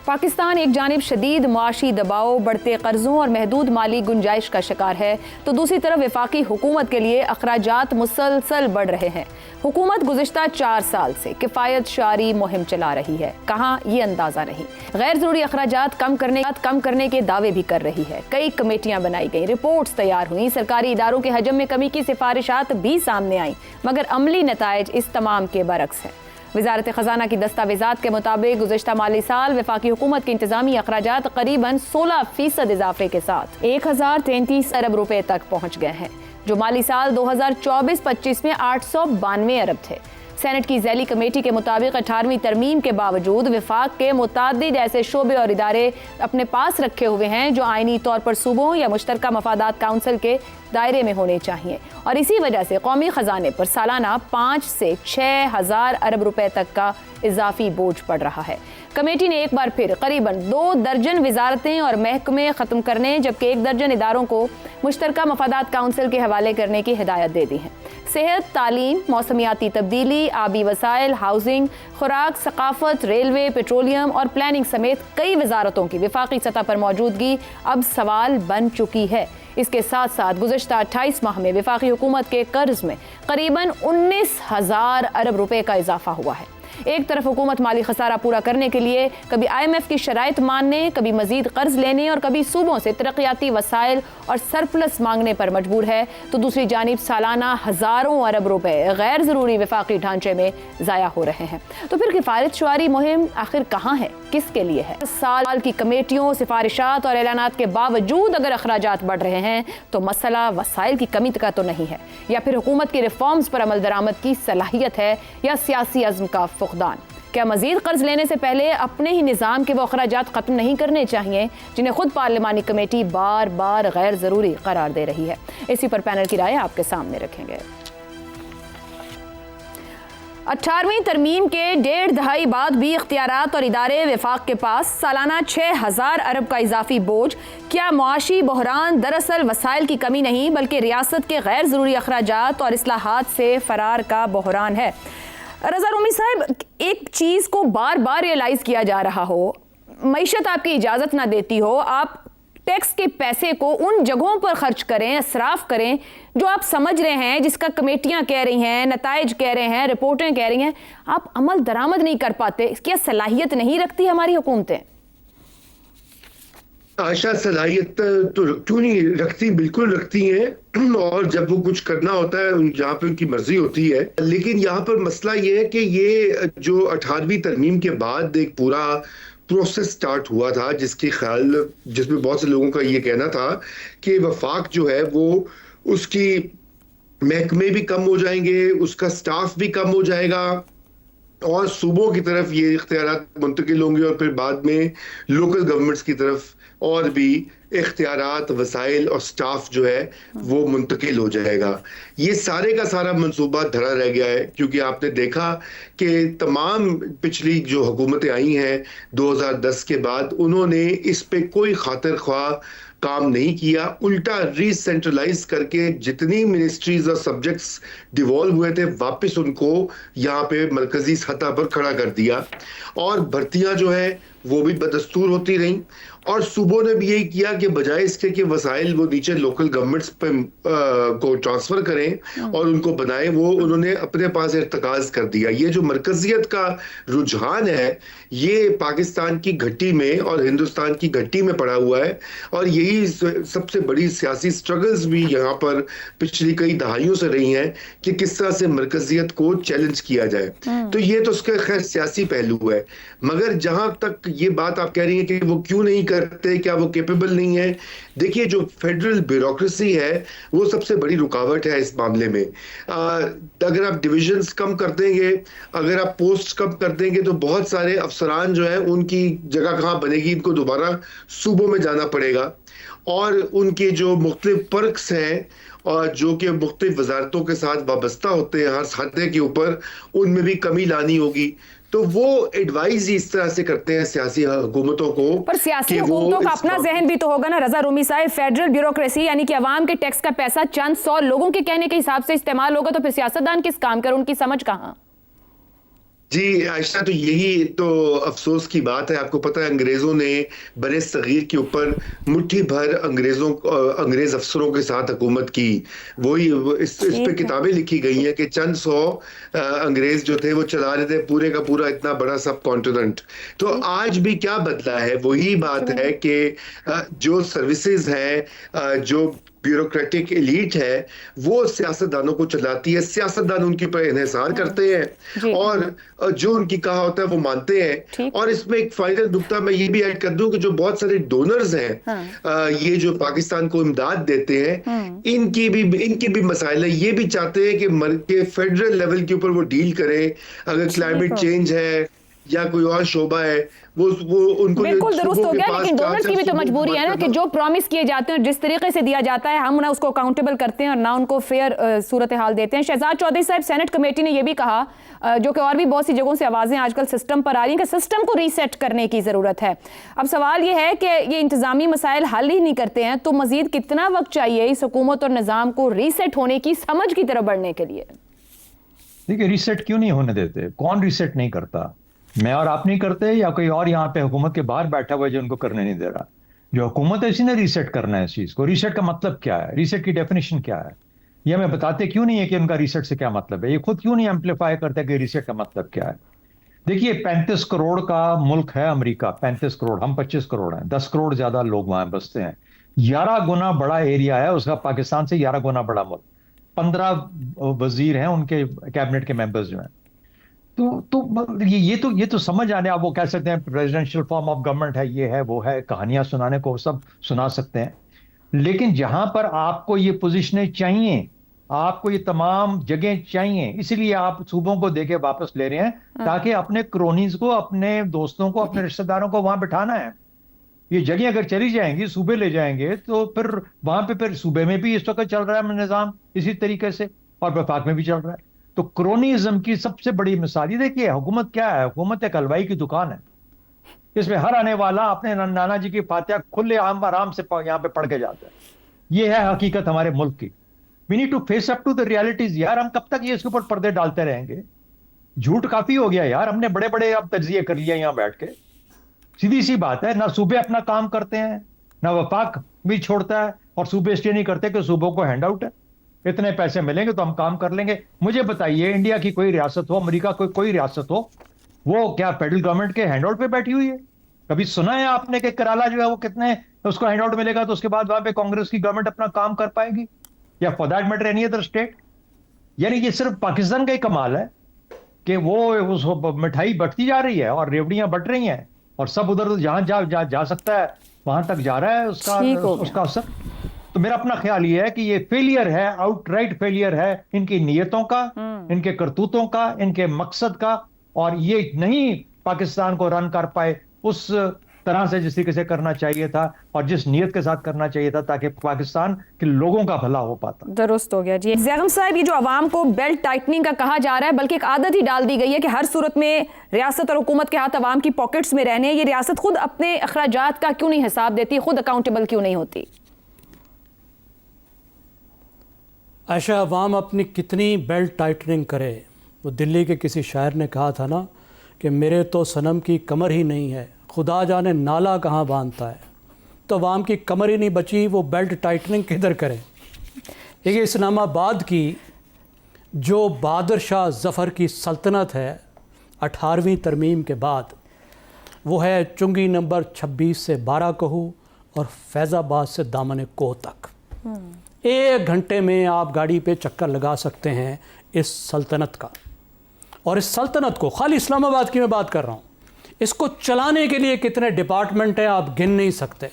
पाकिस्तान एक जानिब शदीद मुआशी दबाव, बढ़ते कर्जों और महदूद माली गुंजाइश का शिकार है, तो दूसरी तरफ वफाकी हुकूमत के लिए अखराजात मुसलसल बढ़ रहे हैं। हुकूमत गुज़िश्ता 4 साल से किफ़ायत शारी मुहिम चला रही है, कहाँ ये अंदाज़ा नहीं। गैर ज़रूरी अखराजात कम करने के दावे भी कर रही है। कई कमेटियाँ बनाई गई, रिपोर्ट्स तैयार हुई, सरकारी इदारों के हजम में कमी की सिफारिशात भी सामने आई, मगर अमली नताइज इस तमाम के बरक्स हैं। वज़ारत ख़ज़ाना की दस्तावेज़ात के मुताबिक गुज़िश्ता माली साल वफाकी हुकूमत के इंतज़ामी अखराजात करीबन 16% इजाफे के साथ 1033 अरब रुपए तक पहुँच गए हैं, जो माली साल 2024-25 में 892 अरब थे। सेनेट की ज़ैली कमेटी के मुताबिक 18वीं तरमीम के बावजूद वफाक के मुतादिद ऐसे शोबे और इदारे अपने पास रखे हुए हैं जो आइनी तौर पर सूबों या मुश्तरका मफादात काउंसिल के दायरे में होने चाहिए, और इसी वजह से कौमी ख़जाने पर सालाना 5 से 6 हज़ार अरब रुपए तक का इजाफी बोझ पड़ रहा है। कमेटी ने एक बार फिर करीबन 2 दर्जन वजारतें और महकमे ख़त्म करने, जबकि 1 दर्जन इदारों को मुश्तरका मफादात काउंसिल के हवाले करने की हिदायत दे दी है। सेहत, तालीम, मौसमियाती तब्दीली, आबी वसाइल, हाउसिंग, खुराक, सकाफत, रेलवे, पेट्रोलियम और प्लानिंग समेत कई वजारतों की वफाकी सतह पर मौजूदगी अब सवाल बन चुकी है। इसके साथ साथ गुज़िश्ता 28 माह में वफाकी हुकूमत के कर्ज में करीबन 19,000 अरब रुपए का इजाफा हुआ है। एक तरफ हुकूमत माली खसारा पूरा करने के लिए कभी IMF की शराइत मानने, कभी मजीद कर्ज लेने और कभी सूबों से तरक्याती वसाइल और सरप्लस मांगने पर मजबूर है, तो दूसरी जानिब सालाना हज़ारों अरब रुपए गैर ज़रूरी वफाकी ढांचे में ज़ाया हो रहे हैं। तो फिर किफ़ायत शुमारी मुहिम आखिर कहाँ है, किसके लिए है? साल की कमेटियों, सिफारिशात और ऐलानात के बावजूद अगर अखराजात बढ़ रहे हैं तो मसला वसाइल की कमी का तो नहीं है, या फिर हुकूमत की रिफॉर्म्स पर अमल दरामद की सलाहियत है, या सियासी अज़्म का फुक़दान। क्या मजीद कर्ज लेने से पहले अपने ही निज़ाम के वो अखराजात ख़त्म नहीं करने चाहिए जिन्हें खुद पार्लिमानी कमेटी बार बार गैर ज़रूरी करार दे रही है? इसी पर पैनल की राय आपके सामने रखेंगे। 18वीं तरमीम के 1.5 दहाई बाद भी इख्तियारात और इदारे वफाक के पास सालाना 6,000 अरब का इजाफी बोझ। क्या मुआशी बहरान दरअसल वसाइल की कमी नहीं बल्कि रियासत के गैर ज़रूरी अखराजात और इस्लाहात से फरार का बहरान है? रज़ा रूमी साहब, एक चीज़ को बार बार रियलाइज़ किया जा रहा हो, मईशत आपकी इजाज़त ना देती हो, आप टैक्स के पैसे को उन जगहों पर खर्च करें, इसराफ करें जो आप समझ रहे हैं, जिसका कमेटियां कह रही हैं, नताइज कह रहे हैं, रिपोर्टें कह रही हैं, आप अमल दरामद नहीं कर पाते। क्या सलाहियत नहीं रखती हमारी हुकूमतें? आशा सलाहियत तो क्यों नहीं रखती, बिल्कुल रखती हैं, और जब वो कुछ करना होता है जहाँ पे उनकी मर्जी होती है। लेकिन यहाँ पर मसला ये है कि ये जो 18वीं तरमीम के बाद एक पूरा प्रोसेस स्टार्ट हुआ था जिसमें बहुत से लोगों का ये कहना था कि वफाक जो है वो उसकी महकमे भी कम हो जाएंगे, उसका स्टाफ भी कम हो जाएगा और सूबों की तरफ ये इख्तियारात मुंतकिल होंगे और फिर बाद में लोकल गवर्नमेंट्स की तरफ और भी इख्तियारात, वसाइल और स्टाफ जो है वो मुंतकिल हो जाएगा। ये सारे का सारा मंसूबा धरा रह गया है, क्योंकि आपने देखा कि तमाम पिछली जो हुकूमतें आई हैं 2010 के बाद, उन्होंने इस पे कोई खातिर ख्वाह काम नहीं किया। उल्टा रीसेंट्रलाइज करके जितनी मिनिस्ट्रीज और सब्जेक्ट्स डिवॉल्व हुए थे वापस उनको यहाँ पे मरकजी सतह पर खड़ा कर दिया, और भर्तियां जो है वो भी बदस्तूर होती रहीं। और सूबों ने भी यही किया कि बजाय इसके कि वसाइल वो नीचे लोकल गवर्नमेंट्स पे को ट्रांसफर करें और उनको बनाएं, वो उन्होंने अपने पास इर्तकाज कर दिया। ये जो मरकजियत का रुझान है ये पाकिस्तान की घट्टी में और हिंदुस्तान की घट्टी में पड़ा हुआ है, और यही सबसे बड़ी सियासी स्ट्रगल्स भी यहाँ पर पिछली कई दहाइयों से रही हैं कि किस तरह से मरकजियत को चैलेंज किया जाए। तो ये तो उसका खैर सियासी पहलू है, मगर जहां तक ये बात आप कह रही हैं कि वो क्यों नहीं करते, क्या वो कैपेबल नहीं है, देखिए जो फेडरल ब्यूरोक्रेसी है वो सबसे बड़ी रुकावट है इस मामले में। अगर आप डिविजन्स कम कर देंगे, अगर आप पोस्ट कम कर देंगे, तो बहुत सारे अफसरान जो है उनकी जगह कहाँ बनेगी, इनको दोबारा सूबों में जाना पड़ेगा, और उनके जो मुख्तलिफ पर्क्स हैं और जो कि मुख्तलिफ वजारतों के साथ वाबस्ता होते हैं हर खाते के ऊपर, उनमें भी कमी लानी होगी। तो वो एडवाइस इस तरह से करते हैं सियासी हुकूमतों को। पर सियासी हुकूमतों का अपना जहन भी तो होगा ना रजा रूमी साहब। फेडरल ब्यूरोक्रेसी यानी कि अवाम के टैक्स का पैसा चंद 100 लोगों के कहने के हिसाब से इस्तेमाल होगा, तो फिर सियासतदान किस काम कर, उनकी समझ कहाँ? जी आयशा, तो यही तो अफसोस की बात है। आपको पता है अंग्रेजों ने बरे सगीर के ऊपर मुट्ठी भर अंग्रेज अफसरों के साथ हुकूमत की। इस पे ठीक है। किताबें लिखी गई हैं कि चंद सौ अंग्रेज जो थे वो चला रहे थे पूरे का पूरा इतना बड़ा सब कॉन्टिनेंट। तो ठीक। आज भी क्या बदला है? वही बात है कि जो सर्विसेज है, जो ब्यूरोक्रेटिक एलीट है, वो सियासतदानों को चलाती है, सियासतदान उनके ऊपर इन्हिसार करते हैं जी। और जो उनकी कहा होता है वो मानते हैं। ठीक। और इसमें एक फाइनल नुक्ता मैं ये भी ऐड कर दूं कि जो बहुत सारे डोनर्स हैं, हाँ। ये जो पाकिस्तान को इमदाद देते हैं, इनकी भी मसाइल है। ये भी चाहते हैं कि फेडरल लेवल के ऊपर वो डील करें। अगर ठीक क्लाइमेट हो। चेंज है या कोई और शोबा है, वो उनको जो बिल्कुल दुरुस्त सूबों हो के गया, पास लेकिन चार डोनर्स चार की भी तो सूबों को मजबूरी है ना कि बांटना। जो प्रॉमिस किए जाते हैं और जिस तरीके से दिया जाता है हम ना उसको अकाउंटेबल करते हैं और ना उनको फेयर सूरत हाल देते हैं। शहजाद चौधरी साहब, सेनेट कमेटी ने यह भी कहा, जो कि और भी बहुत सी जगहों से आवाजें आजकल सिस्टम पर आ रही हैं कि सिस्टम को रीसेट करने की जरूरत है। अब सवाल यह है कि ये इंतजामी मसाइल हल ही नहीं करते हैं तो मजीद कितना वक्त चाहिए इस हुकूमत और निज़ाम को रीसेट होने की, समझ की तरफ बढ़ने के लिए? देखिए, रीसेट क्यों नहीं होने देते? कौन रीसेट नहीं करता? मैं और आप नहीं करते या कोई और यहाँ पे हुकूमत के बाहर बैठा हुआ है जो उनको करने नहीं दे रहा? जो हुकूमत है इसी ने रीसेट करना है इस चीज को। रीसेट का मतलब क्या है? रीसेट की डेफिनेशन क्या है? ये हमें बताते क्यों नहीं है कि उनका रीसेट से क्या मतलब है? ये खुद क्यों नहीं एम्पलीफाई करते कि रीसेट का मतलब क्या है? देखिए, 35 करोड़ का मुल्क है अमेरिका। 35 करोड़, हम 25 करोड़ हैं। 10 करोड़ ज्यादा लोग वहां बसते हैं। 11 गुना बड़ा एरिया है उसका, पाकिस्तान से 11 गुना बड़ा मुल्क। 15 वजीर हैं उनके, कैबिनेट के मेंबर्स जो हैं। ये तो समझ आने। आप वो कह सकते हैं प्रेसिडेंशियल फॉर्म ऑफ गवर्नमेंट है, ये है वो है, कहानियां सुनाने को सब सुना सकते हैं। लेकिन जहां पर आपको ये पोजीशनें चाहिए, आपको ये तमाम जगह चाहिए, इसलिए आप सूबों को देके वापस ले रहे हैं ताकि अपने क्रोनीज को, अपने दोस्तों को, अपने रिश्तेदारों को वहां बिठाना है। ये जगह अगर चली जाएंगी, सूबे ले जाएंगे, तो फिर वहां पे फिर सूबे में भी इस वक्त चल रहा है निजाम इसी तरीके से, और वफाक में भी चल रहा है। तो क्रोनिज्म की सबसे बड़ी मिसाल ये देखिए, हुकूमत क्या है? हुकूमत एक हलवाई की दुकान है। इसमें हर आने वाला अपने नाना जी की फातिहा खुले आम आराम से यहाँ पे पढ़ के जाता है। ये है हकीकत हमारे मुल्क की। We need to face up to the realities. यार, हम कब तक ये इसके ऊपर पर्दे डालते रहेंगे? झूठ काफी हो गया यार। हमने बड़े बड़े अब तज्जिए कर लिया यहाँ बैठ के। सीधी सी बात है, ना सूबे अपना काम करते हैं, ना वफाक भी छोड़ता है, और सूबे इसलिए नहीं करते कि सूबों को हैंड आउट है, इतने पैसे मिलेंगे तो हम काम कर लेंगे। मुझे बताइए, इंडिया की कोई रियासत हो, अमेरिका की कोई रियासत हो, वो क्या फेडरल गवर्नमेंट के हैंड आउट पे बैठी हुई है? कभी सुना है आपने कि कराला जो है वो कितने उसको हैंड आउट मिलेगा तो उसके बाद वहां पे कांग्रेस की गवर्नमेंट अपना काम कर पाएगी, या for that matter any other state? यानी ये सिर्फ पाकिस्तान का ही कमाल है कि वो उस मिठाई बटती जा रही है और रेवड़ियां बट रही हैं, और सब उधर जहां जा सकता है वहां तक जा रहा है उसका असर। तो मेरा अपना ख्याल ये है कि ये फेलियर है, आउटराइट फेलियर है इनकी नीयतों का, इनके करतूतों का, इनके मकसद का। और ये नहीं पाकिस्तान को रन कर पाए उस तरह से जिस तरीके से करना चाहिए था और जिस नीयत के साथ करना चाहिए था, ताकि पाकिस्तान के लोगों का भला हो पाता। दुरुस्त हो गया जी। ज़ैगम साहब, ये जो आवाम को बेल्ट टाइटनिंग का कहा जा रहा है, बल्कि एक आदत ही डाल दी गई है कि हर सूरत में रियासत और हुकूमत के हाथ आवाम की पॉकेट्स में रहने। ये रियासत खुद अपने अखराजात का क्यों नहीं हिसाब देती, खुद अकाउंटेबल क्यों नहीं होती? आयशा, अवाम अपनी कितनी बेल्ट टाइटनिंग करे, वो दिल्ली के किसी शायर ने कहा था ना कि मेरे तो सनम की कमर ही नहीं है, खुदा जाने नाला कहाँ बांधता है। तो अवाम की कमर ही नहीं बची, वो बेल्ट टाइटनिंग किधर करें? देखिए, इस्लामाबाद की जो बहादुर शाह ज़फ़र की सल्तनत है 18वीं तरमीम के बाद, वो है चुंगी नंबर 26 से 12 कहू और फैज़ाबाद से दामन कोह तक। 1 घंटे में आप गाड़ी पे चक्कर लगा सकते हैं इस सल्तनत का। और इस सल्तनत को, खाली इस्लामाबाद की मैं बात कर रहा हूँ, इसको चलाने के लिए कितने डिपार्टमेंट हैं आप गिन नहीं सकते।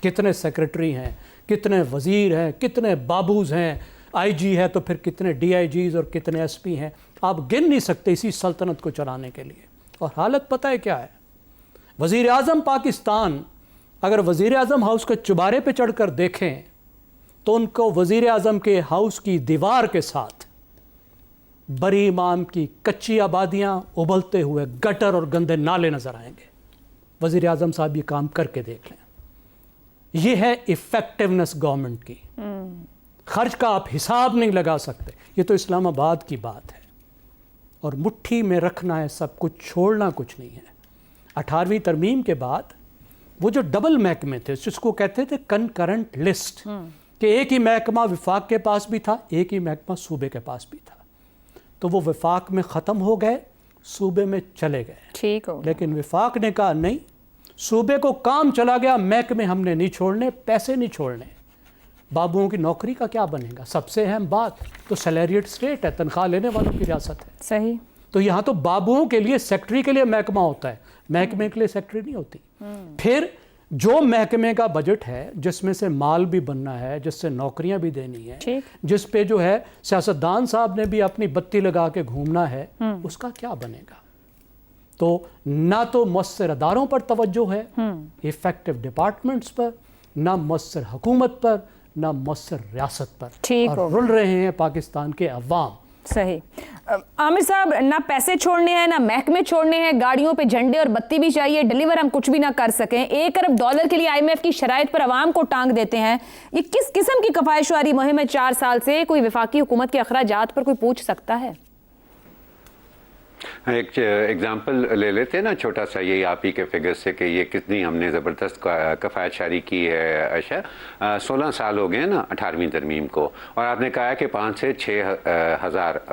कितने सेक्रेटरी हैं, कितने वज़ीर हैं, कितने बाबूज़ हैं, आईजी है तो फिर कितने डीआईजीज़ और कितने एसपी हैं, आप गिन नहीं सकते इसी सल्तनत को चलाने के लिए। और हालत पता है क्या है? वज़ीर आज़म पाकिस्तान अगर वज़ीर आज़म हाउस के चुबारे पे चढ़कर देखें तो उनको वज़ीर आज़म के हाउस की दीवार के साथ बरी इमाम की कच्ची आबादियाँ, उबलते हुए गटर और गंदे नाले नज़र आएंगे। वज़ीर आज़म साहब ये काम करके देख लें। ये है इफ़ेक्टिवनेस गवर्नमेंट की। खर्च का आप हिसाब नहीं लगा सकते। ये तो इस्लामाबाद की बात है। और मुट्ठी में रखना है सब कुछ, छोड़ना कुछ नहीं है। 18वीं तरमीम के बाद वो जो डबल महकमे थे, जिसको कहते थे कनकरेंट लिस्ट, कि एक ही महकमा विफाक के पास भी था, एक ही महकमा सूबे के पास भी था, तो वो विफाक में ख़त्म हो गए, सूबे में चले गए। ठीक हो, लेकिन विफाक ने कहा नहीं, सूबे को काम चला गया, महकमे हमने नहीं छोड़ने, पैसे नहीं छोड़ने। बाबुओं की नौकरी का क्या बनेगा? सबसे अहम बात तो सैलरीड स्टेट है, तनख्वाह लेने वालों की रियासत है। सही। तो यहाँ तो बाबुओं के लिए सेक्रेटरी के लिए महकमा होता है, महकमे के लिए सेक्रेटरी नहीं होती। फिर जो महकमे का बजट है, जिसमें से माल भी बनना है, जिससे नौकरियां भी देनी है, जिस पे जो है सियासतदान साहब ने भी अपनी बत्ती लगा के घूमना है, उसका क्या बनेगा? तो ना तो मुअस्सर अदारों पर तवज्जो है, इफेक्टिव डिपार्टमेंट्स पर, ना मुअस्सर हुकूमत पर, ना मुअस्सर रियासत पर, और रुल रहे हैं पाकिस्तान के अवाम। सही। आमिर साहब, ना पैसे छोड़ने हैं, ना महकमे छोड़ने हैं, गाड़ियों पे झंडे और बत्ती भी चाहिए, डिलीवर हम कुछ भी ना कर सकें, $1 अरब के लिए IMF की शराइत पर अवाम को टांग देते हैं। ये किस किस्म की कफायशवारी मुहिम है 4 साल से? कोई वफाकी हुकूमत के अखराजात पर कोई पूछ सकता है? एक एग्जाम्पल ले लेते हैं ना, छोटा सा, ये आप ही के फिगर से, कि ये कितनी हमने ज़बरदस्त कफ़ायत शारी की है। अच्छा, 16 साल हो गए ना 18वीं तरमीम को, और आपने कहा है कि 5 से 6 हज़ार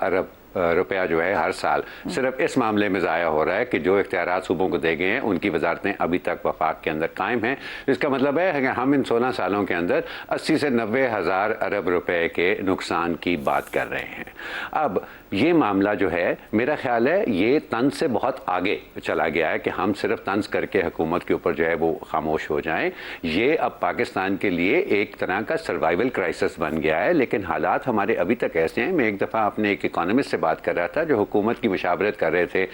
अरब रुपया जो है हर साल सिर्फ इस मामले में ज़ाया हो रहा है कि जो इख्तियारात सूबों को दे गए हैं उनकी वजारतें अभी तक वफाक के अंदर कायम हैं। इसका मतलब है कि हम इन 16 सालों के अंदर 80 से 90 हज़ार अरब रुपए के नुकसान की बात कर रहे हैं। अब ये मामला जो है, मेरा ख्याल है ये तंज से बहुत आगे चला गया है कि हम सिर्फ तंज करके हुकूमत के ऊपर जो है वो खामोश हो जाएं। ये अब पाकिस्तान के लिए एक तरह का सर्वाइवल क्राइसिस बन गया है, लेकिन हालात हमारे अभी तक ऐसे हैं। मैं एक दफ़ा अपने एक इकोनॉमिस्ट से बात कर रहा था जो हुकूमत की मुशावरत कर रहे थे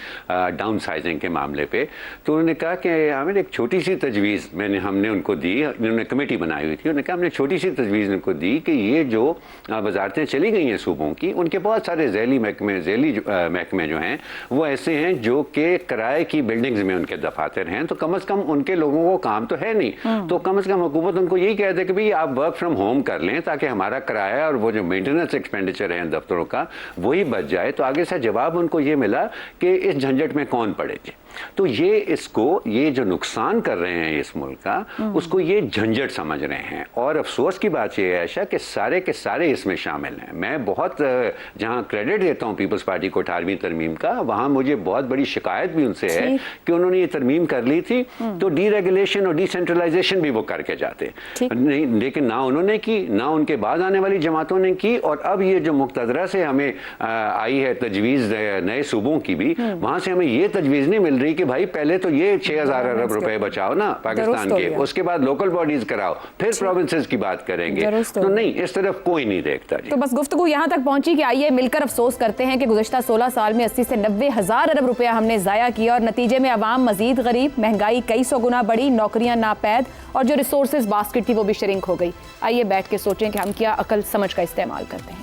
डाउन साइजिंग के मामले पे, तो उन्होंने कहा कि हमें एक छोटी सी तजवीज़ हमने उनको दी, उन्होंने कमेटी बनाई हुई थी, उन्होंने कहा हमने छोटी सी तजवीज़ उनको दी कि ये जो वजारतें चली गई हैं सूबों की, उनके बहुत सारे झैली महकमे जो हैं वो ऐसे हैं जो कि किराए की बिल्डिंग्स में उनके दफातर हैं, तो कम अज़ कम उनके लोगों को काम तो है नहीं, तो कम अज़ कम हुकूमत उनको यही कहते हैं कि भाई आप वर्क फ्रॉम होम कर लें ताकि हमारा किराया और वो जो मेंटेनेंस एक्सपेंडिचर है दफ्तरों का वही बच जाए। तो आगे से जवाब उनको ये मिला कि इस झंझट में कौन पड़ेगी। तो ये जो नुकसान कर रहे हैं इस मुल्क का, उसको ये झंझट समझ रहे हैं। और अफसोस की बात यह है आयशा कि सारे के सारे इसमें शामिल हैं। मैं बहुत जहां क्रेडिट देता हूं पीपल्स पार्टी को 18वीं तरमीम का, वहां मुझे बहुत बड़ी शिकायत भी उनसे है कि उन्होंने ये तरमीम कर ली थी तो डीरेगुलेशन और डिसेंट्रलाइजेशन भी वो करके जाते नहीं, लेकिन ना उन्होंने की, ना उनके बाद आने वाली जमातों ने की। और अब ये जो मुक्तदरा से हमें आई है तजवीज़ नए सूबों की भी, वहां से हमें ये तजवीज़ नहीं मिल रही कि भाई पहले तो ये 6,000 अरब रुपए बचाओ ना पाकिस्तान के, उसके बाद लोकल बॉडीज कराओ, फिर प्रोविंसेस की बात करेंगे। तो नहीं, इस तरफ कोई नहीं देखता जी। तो बस गुफ्तगू यहाँ तक पहुंची कि आइए मिलकर अफसोस करते हैं कि गुज़श्ता 16 साल में 80 से 90 हज़ार अरब रुपया हमने ज़ाया किया, और नतीजे में अवाम मजीद गरीब, महंगाई कई सौ गुना बढ़ी, नौकरियां नापैद, और जो रिसोर्सेज बास्केट थी वो भी श्रिंक हो गई। आइए बैठ के सोचें कि हम क्या अकल समझ का इस्तेमाल करते हैं।